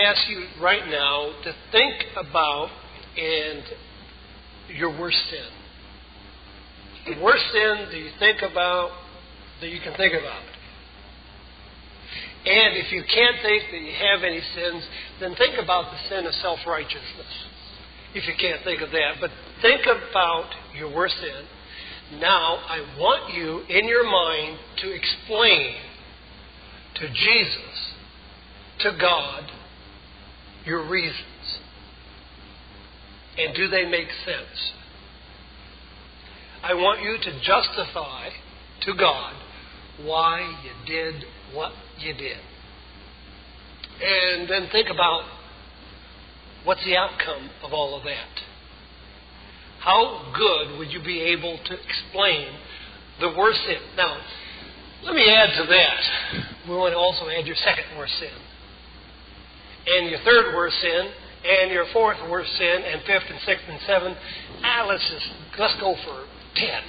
ask you right now to think about your worst sin. The worst sin that you think about, that you can think about. And if you can't think that you have any sins, then think about the sin of self-righteousness. If you can't think of that. But think about your worst sin. Now, I want you in your mind to explain to Jesus, to God, your reasons. And do they make sense? I want you to justify to God why you did what you did. And then think about what's the outcome of all of that. How good would you be able to explain the worst sin? Now, let me add to that. We want to also add your second worst sin, and your third worst sin, and your fourth worst sin, and fifth and sixth and seventh. Let's go for 10.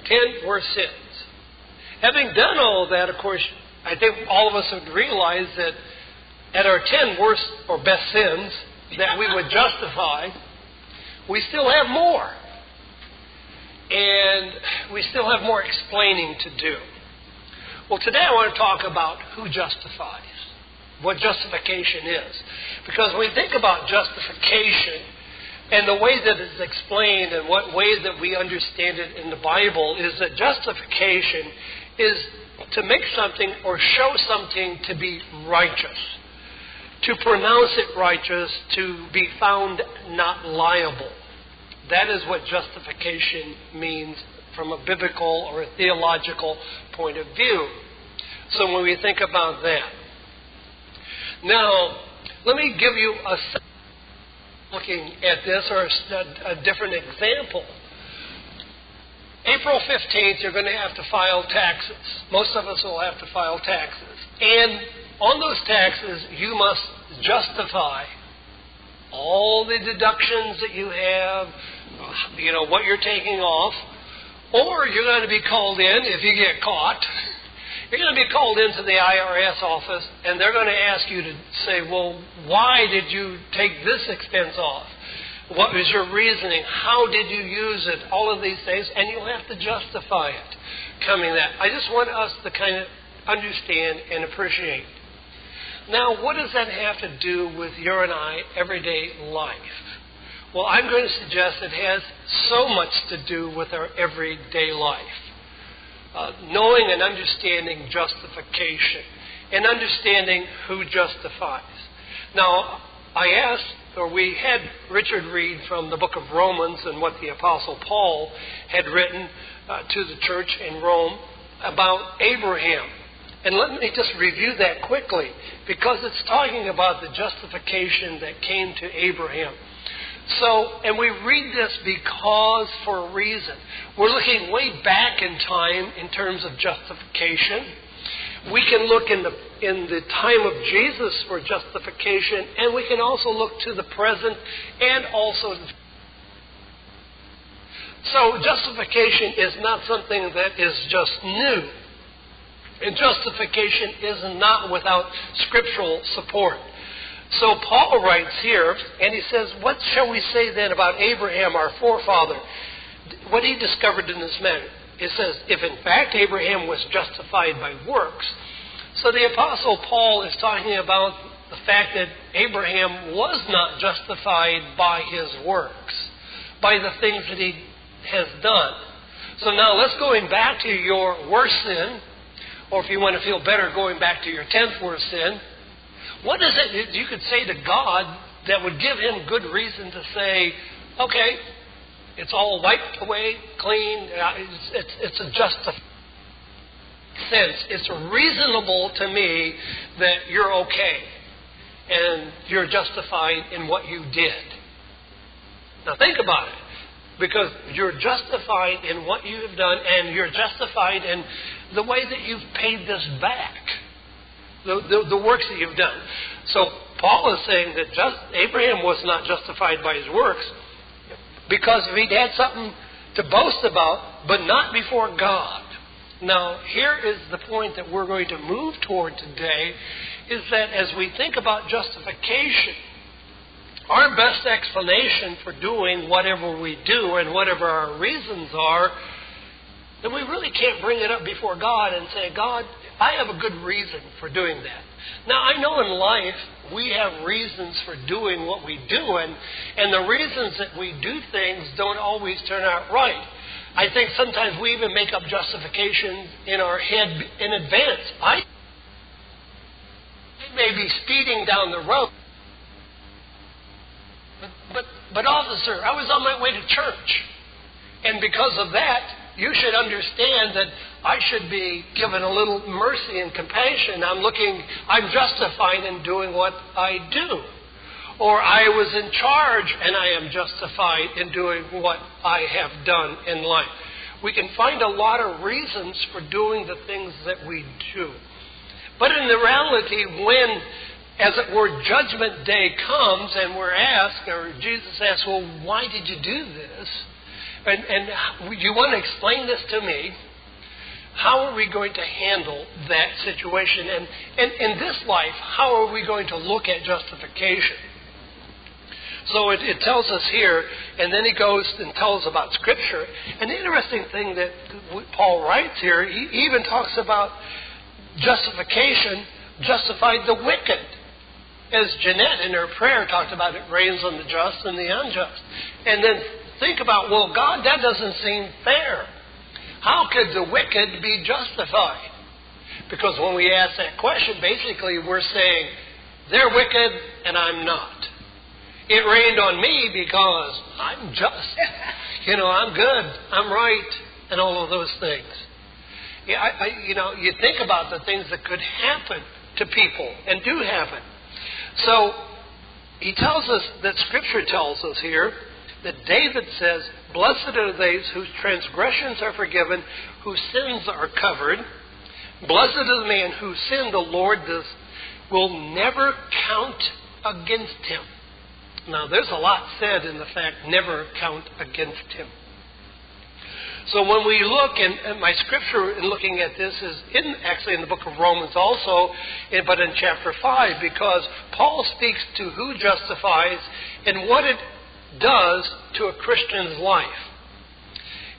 10 worst sins. Having done all of that, of course, I think all of us would realize that at our 10 worst or best sins that we would justify, we still have more. And we still have more explaining to do. Well, today I want to talk about who justifies, what justification is. Because when we think about justification and the way that it's explained and what ways that we understand it in the Bible is that justification is to make something or show something to be righteous, to pronounce it righteous, to be found not liable. That is what justification means from a biblical or a theological point of view. So when we think about that. Now, let me give you looking at this or a different example. April 15th, you're going to have to file taxes. Most of us will have to file taxes. And on those taxes, you must justify all the deductions that you have, what you're taking off, or you're going to be called in if you get caught. You're going to be called into the IRS office, and they're going to ask you to say, well, why did you take this expense off? What was your reasoning? How did you use it? All of these things, and you'll have to justify it coming that. I just want us to kind of understand and appreciate. Now, what does that have to do with your and I everyday life? Well, I'm going to suggest it has so much to do with our everyday life. Knowing and understanding justification and understanding who justifies. Now, we had Richard read from the book of Romans and what the Apostle Paul had written to the church in Rome about Abraham. And let me just review that quickly, because it's talking about the justification that came to Abraham. So, and we read this because for a reason. We're looking way back in time in terms of justification. We can look in the time of Jesus for justification, and we can also look to the present and also. So justification is not something that is just new. And justification is not without scriptural support. So Paul writes here, and he says, what shall we say then about Abraham, our forefather, what he discovered in this man? It says, if in fact Abraham was justified by works. So the Apostle Paul is talking about the fact that Abraham was not justified by his works, by the things that he has done. So now let's going back to your worst sin, or if you want to feel better, going back to your 10th worst sin. What is it you could say to God that would give him good reason to say, okay, it's all wiped away, clean, it's a justified sense. It's reasonable to me that you're okay and you're justified in what you did. Now think about it, because you're justified in what you have done, and you're justified in the way that you've paid this back. The works that you've done. So Paul is saying that Abraham was not justified by his works because he'd had something to boast about, but not before God. Now, here is the point that we're going to move toward today, is that as we think about justification, our best explanation for doing whatever we do and whatever our reasons are, then we really can't bring it up before God and say, God, I have a good reason for doing that. Now, I know in life we have reasons for doing what we do, and the reasons that we do things don't always turn out right. I think sometimes we even make up justifications in our head in advance. I may be speeding down the road, but officer, I was on my way to church. And because of that, you should understand that I should be given a little mercy and compassion. I'm justified in doing what I do. Or I was in charge and I am justified in doing what I have done in life. We can find a lot of reasons for doing the things that we do. But in the reality, when, as it were, Judgment Day comes and we're asked, or Jesus asks, well, why did you do this? And you want to explain this to me? How are we going to handle that situation? And in this life, how are we going to look at justification? So it tells us here, and then he goes and tells about Scripture. An interesting thing that Paul writes here, he even talks about justification, justified the wicked. As Jeanette in her prayer talked about, it rains on the just and the unjust. And then think about, well, God, that doesn't seem fair. How could the wicked be justified? Because when we ask that question, basically we're saying, they're wicked and I'm not. It rained on me because I'm just. I'm good, I'm right, and all of those things. You think about the things that could happen to people and do happen. So he tells us that Scripture tells us here that David says, blessed are those whose transgressions are forgiven, whose sins are covered. Blessed is the man whose sin the Lord will never count against him. Now, there's a lot said in the fact, never count against him. So when we look, and my scripture in looking at this is actually in the book of Romans also, but in chapter 5, because Paul speaks to who justifies and what it does to a Christian's life.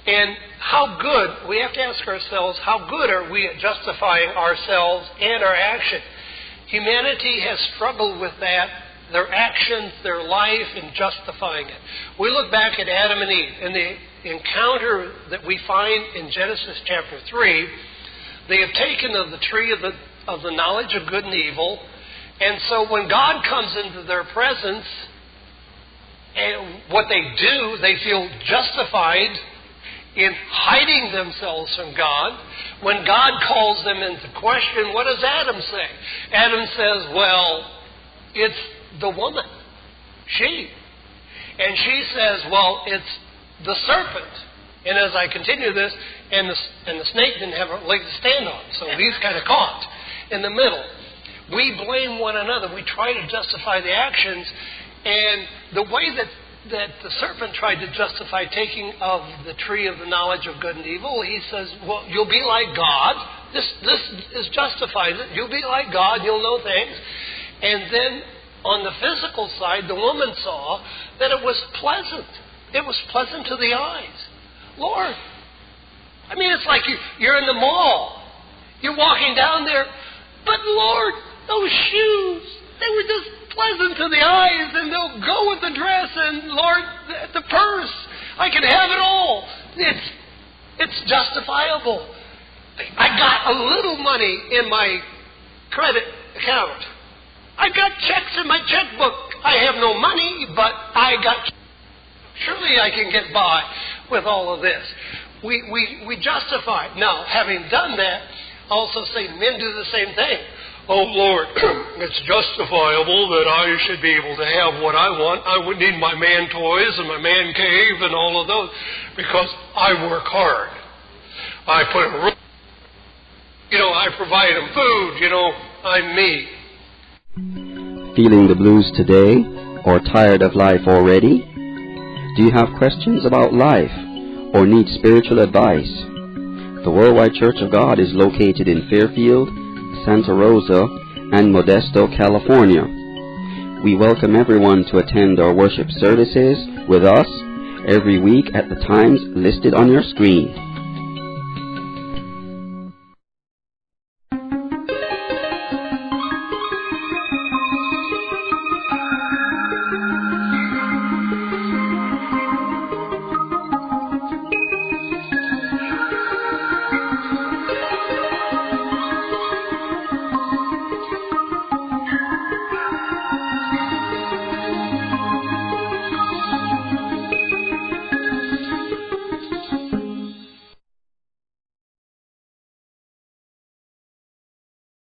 And how good, we have to ask ourselves, how good are we at justifying ourselves and our action? Humanity has struggled with that, their actions, their life, and justifying it. We look back at Adam and Eve, and the encounter that we find in Genesis chapter 3, they have taken of the tree of the knowledge of good and evil, and so when God comes into their presence, and what they do, they feel justified in hiding themselves from God. When God calls them into question, what does Adam say? Adam says, well, it's the woman, she. And she says, well, it's the serpent. And as I continue this, and the snake didn't have a leg to stand on, so he's kind of caught in the middle. We blame one another. We try to justify the actions. And the way that the serpent tried to justify taking of the tree of the knowledge of good and evil, he says, well, you'll be like God. This is justifies it. You'll be like God. You'll know things. And then on the physical side, the woman saw that it was pleasant. It was pleasant to the eyes. Lord, I mean, it's like you're in the mall. You're walking down there. But Lord, those shoes, they were just pleasant to the eyes, and they'll go with the dress, and Lord, the purse, I can have it all. It's justifiable. I got a little money in my credit account. I got checks in my checkbook. I have no money, but I got. Surely I can get by with all of this. We justify. Now, having done that, also say men do the same thing. Oh, Lord, it's justifiable that I should be able to have what I want. I would need my man toys and my man cave and all of those because I work hard. I put a roof, I provide them food, I'm me. Feeling the blues today or tired of life already? Do you have questions about life or need spiritual advice? The Worldwide Church of God is located in Fairfield, Santa Rosa, and Modesto, California. We welcome everyone to attend our worship services with us every week at the times listed on your screen.